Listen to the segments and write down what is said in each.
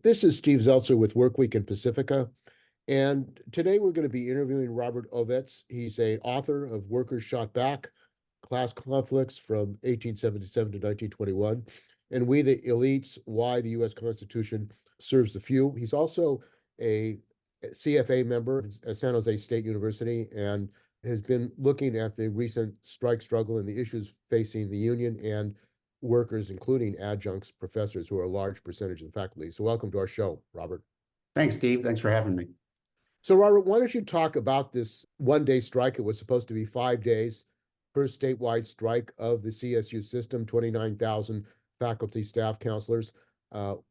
This is Steve Zeltzer with Workweek and Pacifica, and today we're going to be interviewing Robert Ovetz. He's an author of Workers Shot Back, Class Conflicts from 1877 to 1921, and We the Elites, Why the U.S. Constitution Serves the Few. He's also a CFA member at San Jose State University and has been looking at the recent strike struggle and the issues facing the union and workers, including adjuncts, professors, who are a large percentage of the faculty. So welcome to our show, Robert. Thanks, Steve. Thanks for having me. So Robert, why don't you talk about this one-day strike? It was supposed to be 5 days, first statewide strike of the CSU system, 29,000 faculty, staff, counselors. How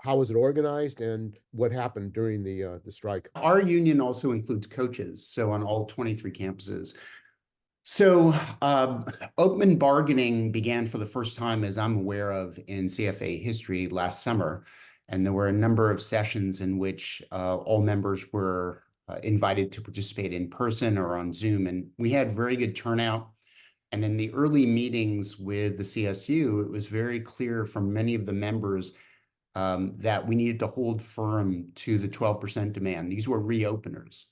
was it organized, and what happened during the strike? Our union also includes coaches, so on all 23 campuses. So open bargaining began for the first time, as I'm aware of, in CFA history last summer. And there were a number of sessions in which all members were invited to participate in person or on Zoom. And we had very good turnout. And in the early meetings with the CSU, it was very clear from many of the members that we needed to hold firm to the 12% demand. These were reopeners.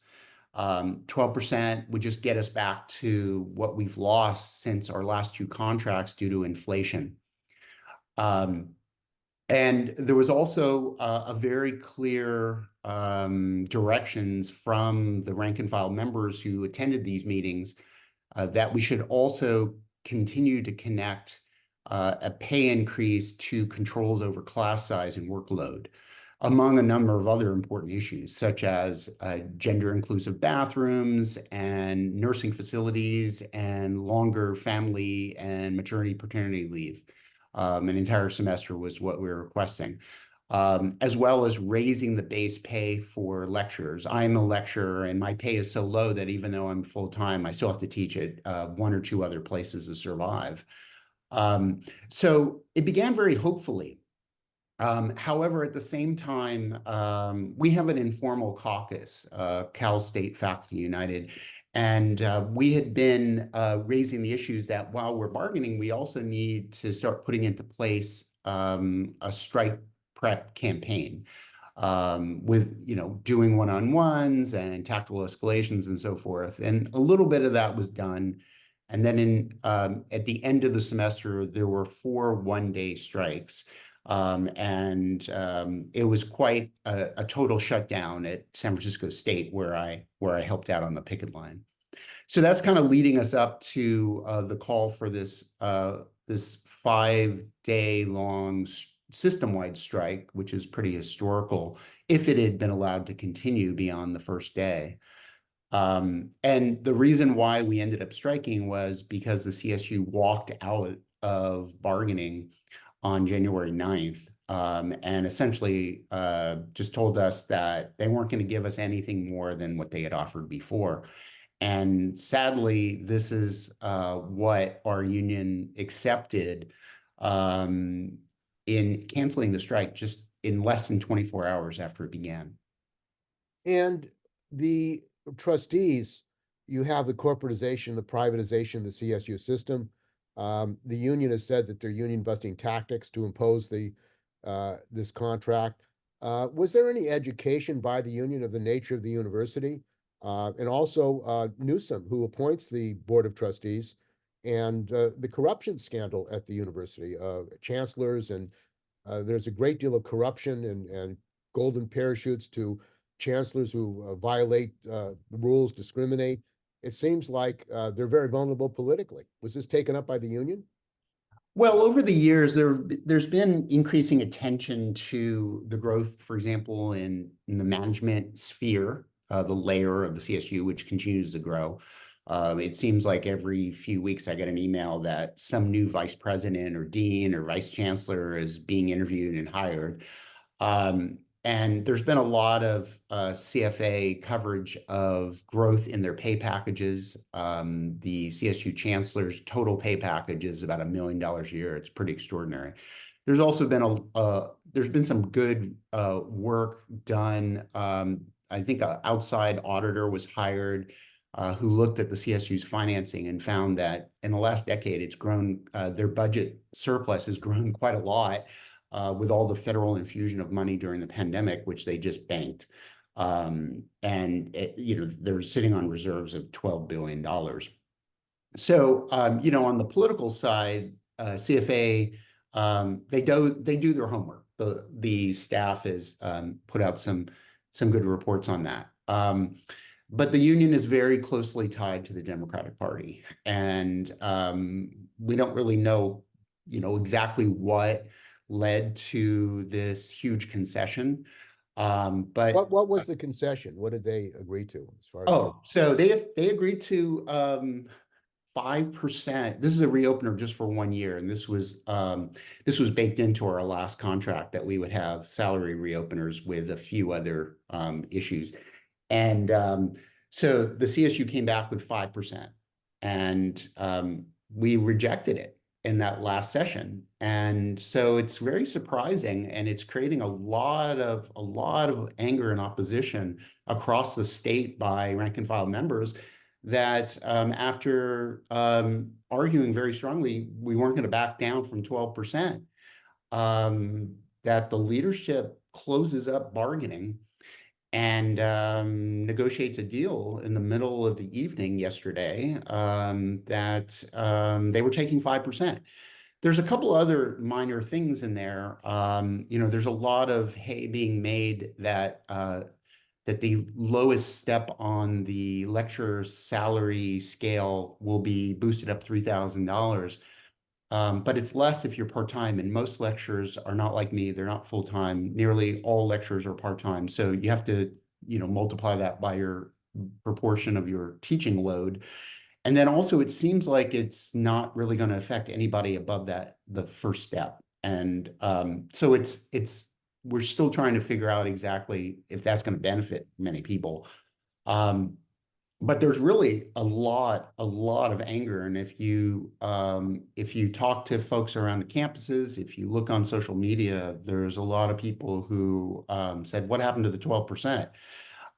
12% would just get us back to what we've lost since our last two contracts due to inflation. And there was also a very clear directions from the rank and file members who attended these meetings that we should also continue to connect a pay increase to controls over class size and workload, among a number of other important issues, such as gender-inclusive bathrooms and nursing facilities and longer family and maternity paternity leave. An entire semester was what we were requesting, as well as raising the base pay for lecturers. I'm a lecturer, and my pay is so low that even though I'm full-time, I still have to teach at one or two other places to survive. So it began very hopefully. However, at the same time, we have an informal caucus, Cal State Faculty United, and we had been raising the issues that while we're bargaining, we also need to start putting into place a strike prep campaign with, doing one-on-ones and tactical escalations and so forth. And a little bit of that was done. And then at the end of the semester, there were 4 one-day strikes. It was quite a total shutdown at San Francisco State, where I helped out on the picket line. So that's kind of leading us up to the call for this 5-day long system-wide strike, which is pretty historical, if it had been allowed to continue beyond the first day. And the reason why we ended up striking was because the CSU walked out of bargaining on January 9th, and essentially just told us that they weren't going to give us anything more than what they had offered before. And sadly, this is what our union accepted in canceling the strike just in less than 24 hours after it began. And the trustees, you have the corporatization, the privatization of the CSU system. The union has said that they're union busting tactics to impose this contract. Was there any education by the union of the nature of the university? And also Newsom, who appoints the board of trustees, and the corruption scandal at the university, chancellors, and there's a great deal of corruption and golden parachutes to chancellors who violate the rules, discriminate. It seems like they're very vulnerable politically. Was this taken up by the union? Well, over the years, there's been increasing attention to the growth, for example, in the management sphere, the layer of the CSU, which continues to grow. It seems like every few weeks I get an email that some new vice president or dean or vice chancellor is being interviewed and hired. And there's been a lot of CFA coverage of growth in their pay packages. The CSU chancellor's total pay package is about $1 million a year. It's pretty extraordinary. There's also been there's been some good work done. I think an outside auditor was hired who looked at the CSU's financing and found that in the last decade, it's grown. Their budget surplus has grown quite a lot. with all the federal infusion of money during the pandemic, which they just banked. They're sitting on reserves of $12 billion. So, on the political side, CFA, they do their homework. The staff has put out some good reports on that. But the union is very closely tied to the Democratic Party, and we don't really know, exactly what led to this huge concession. But What was the concession? What did they agree to as far as so they agreed to 5%. This is a reopener just for 1 year, and this was baked into our last contract that we would have salary reopeners with a few other issues. And so the CSU came back with 5%, and we rejected it in that last session. And so it's very surprising, and it's creating a lot of anger and opposition across the state by rank and file members that after arguing very strongly, we weren't going to back down from 12%, that the leadership closes up bargaining and negotiates a deal in the middle of the evening yesterday that they were taking 5%. There's a couple other minor things in there. There's a lot of hay being made that the lowest step on the lecturer salary scale will be boosted up $3,000. But it's less if you're part-time, and most lecturers are not like me. They're not full-time. Nearly all lecturers are part-time. So you have to, multiply that by your proportion of your teaching load. And then also it seems like it's not really going to affect anybody above the first step. And so we're still trying to figure out exactly if that's going to benefit many people. But there's really a lot of anger. And if you talk to folks around the campuses, if you look on social media, there's a lot of people who said, what happened to the 12%?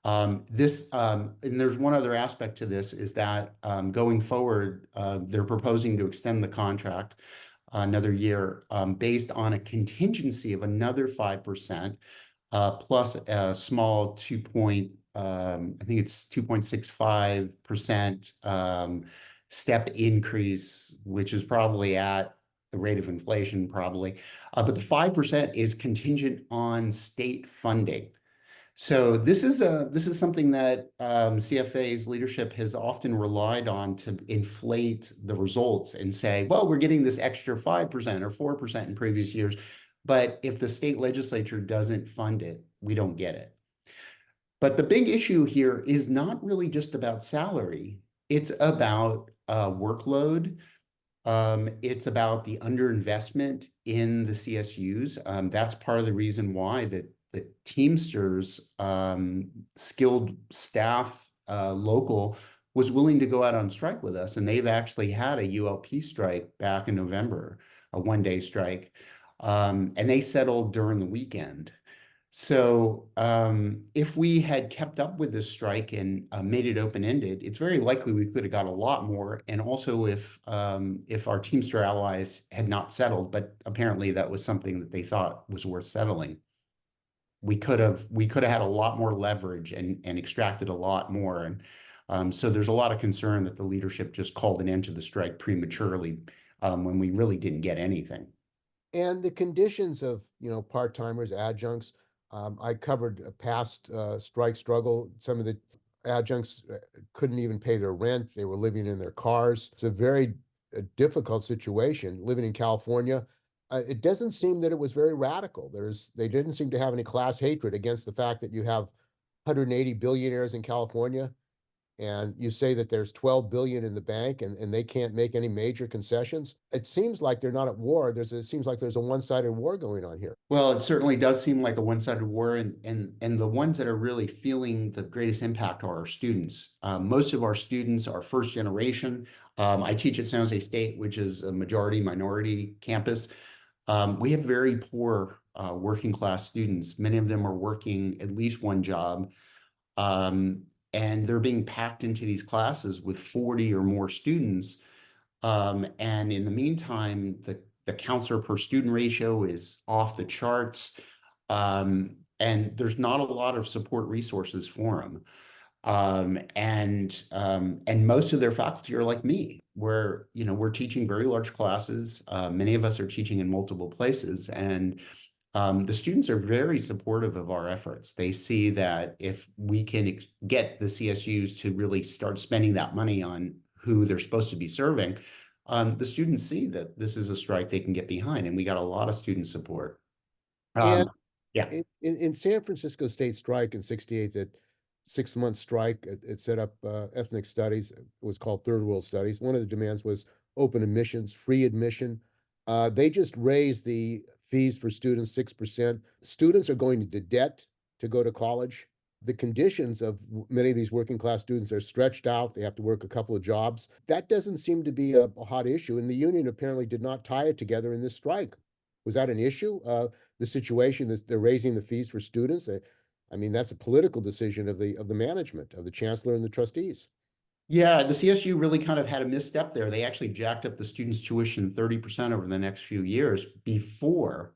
And there's one other aspect to this is that going forward, they're proposing to extend the contract another year based on a contingency of another 5% plus a small I think it's 2.65% step increase, which is probably at the rate of inflation, probably. But the 5% is contingent on state funding. So this is something that CFA's leadership has often relied on to inflate the results and say, well, we're getting this extra 5% or 4% in previous years, but if the state legislature doesn't fund it, we don't get it. But the big issue here is not really just about salary. It's about workload. It's about the underinvestment in the CSUs. That's part of the reason why the Teamsters skilled staff local was willing to go out on strike with us. And they've actually had a ULP strike back in November, a one-day strike. And they settled during the weekend. So if we had kept up with this strike and made it open-ended, it's very likely we could have got a lot more. And also if our Teamster allies had not settled, but apparently that was something that they thought was worth settling, we could have had a lot more leverage and extracted a lot more. And so there's a lot of concern that the leadership just called an end to the strike prematurely when we really didn't get anything. And the conditions of, part-timers, adjuncts, I covered a past strike struggle. Some of the adjuncts couldn't even pay their rent. They were living in their cars. It's a very difficult situation living in California. It doesn't seem that it was very radical. They didn't seem to have any class hatred against the fact that you have 180 billionaires in California, and you say that there's 12 billion in the bank and they can't make any major concessions. It seems like they're not at war. It seems like there's a one-sided war going on here. Well, it certainly does seem like a one-sided war, and the ones that are really feeling the greatest impact are our students. Most of our students are first generation. I teach at San Jose State, which is a majority minority campus. We have very poor working class students. Many of them are working at least one job. And they're being packed into these classes with 40 or more students. And in the meantime, The counselor per student ratio is off the charts. And there's not a lot of support resources for them. And most of their faculty are like me, where, we're teaching very large classes. Many of us are teaching in multiple places, and the students are very supportive of our efforts. They see that if we can get the CSUs to really start spending that money on who they're supposed to be serving, the students see that this is a strike they can get behind, and we got a lot of student support. And Yeah. in San Francisco State strike in '68, that 6-month strike, it set up ethnic studies. It was called Third World Studies. One of the demands was open admissions, free admission. They just raised the fees for students 6%. Students are going into debt to go to college. The conditions of many of these working class students are stretched out. They have to work a couple of jobs. That doesn't seem to be a hot issue, and the union apparently did not tie it together in this strike. Was that an issue? The situation that they're raising the fees for students? I mean, that's a political decision of the management, of the chancellor and the trustees. Yeah, the CSU really kind of had a misstep there. They actually jacked up the students' tuition 30% over the next few years before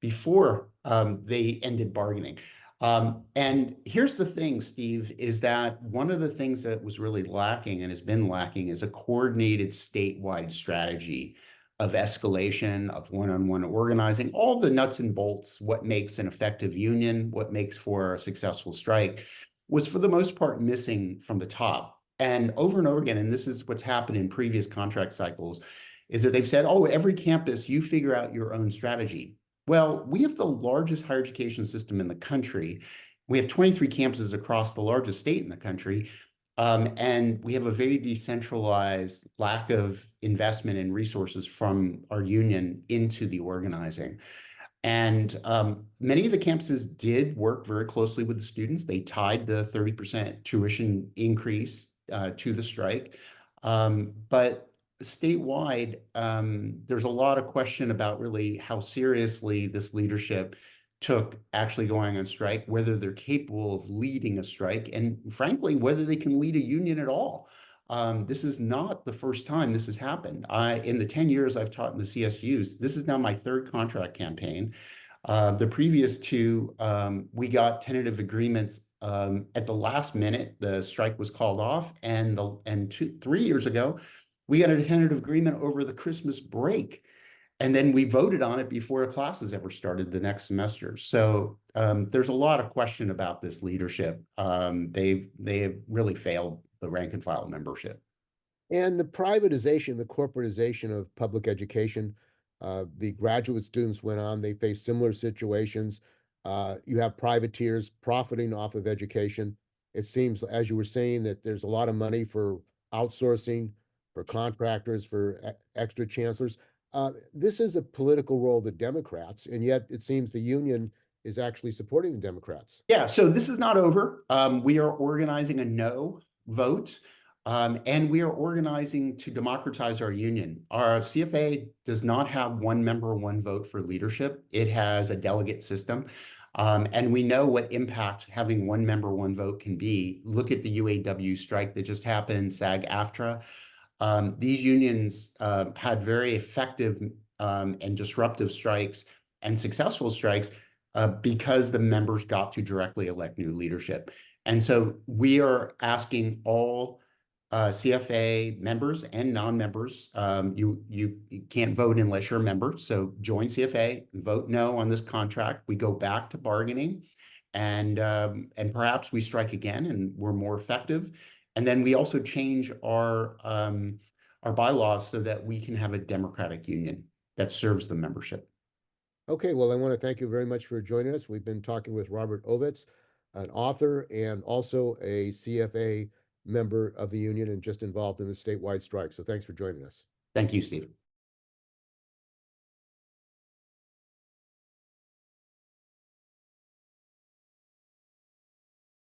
they ended bargaining. And here's the thing, Steve, is that one of the things that was really lacking and has been lacking is a coordinated statewide strategy of escalation, of one-on-one organizing, all the nuts and bolts, what makes an effective union, what makes for a successful strike, was for the most part missing from the top. And over again, and this is what's happened in previous contract cycles, is that they've said, oh, every campus, you figure out your own strategy. Well, we have the largest higher education system in the country. We have 23 campuses across the largest state in the country. And we have a very decentralized lack of investment and resources from our union into the organizing. And many of the campuses did work very closely with the students. They tied the 30% tuition increase to the strike. But statewide, there's a lot of question about really how seriously this leadership took actually going on strike, whether they're capable of leading a strike, and frankly, whether they can lead a union at all. This is not the first time this has happened. In the 10 years I've taught in the CSUs, this is now my third contract campaign. The previous two, we got tentative agreements at the last minute. The strike was called off, and 3 years ago, we got a tentative agreement over the Christmas break. And then we voted on it before classes ever started the next semester. So there's a lot of question about this leadership. They have really failed the rank and file membership. And the privatization, the corporatization of public education, the graduate students went on, they faced similar situations. You have privateers profiting off of education. It seems, as you were saying, that there's a lot of money for outsourcing, for contractors, for extra chancellors. This is a political role of the Democrats, and yet it seems the union is actually supporting the Democrats. Yeah, so this is not over. We are organizing a no vote, and we are organizing to democratize our union. Our CFA does not have one member, one vote for leadership. It has a delegate system. And we know what impact having one member, one vote can be. Look at the UAW strike that just happened, SAG-AFTRA. These unions had very effective and disruptive strikes and successful strikes because the members got to directly elect new leadership. And so we are asking all CFA members and non-members, you can't vote unless you're a member. So join CFA, vote no on this contract. We go back to bargaining, and perhaps we strike again and we're more effective. And then we also change our bylaws so that we can have a democratic union that serves the membership. Okay, well, I want to thank you very much for joining us. We've been talking with Robert Ovetz, an author and also a CFA member of the union and just involved in the statewide strike. So thanks for joining us. Thank you, Steve.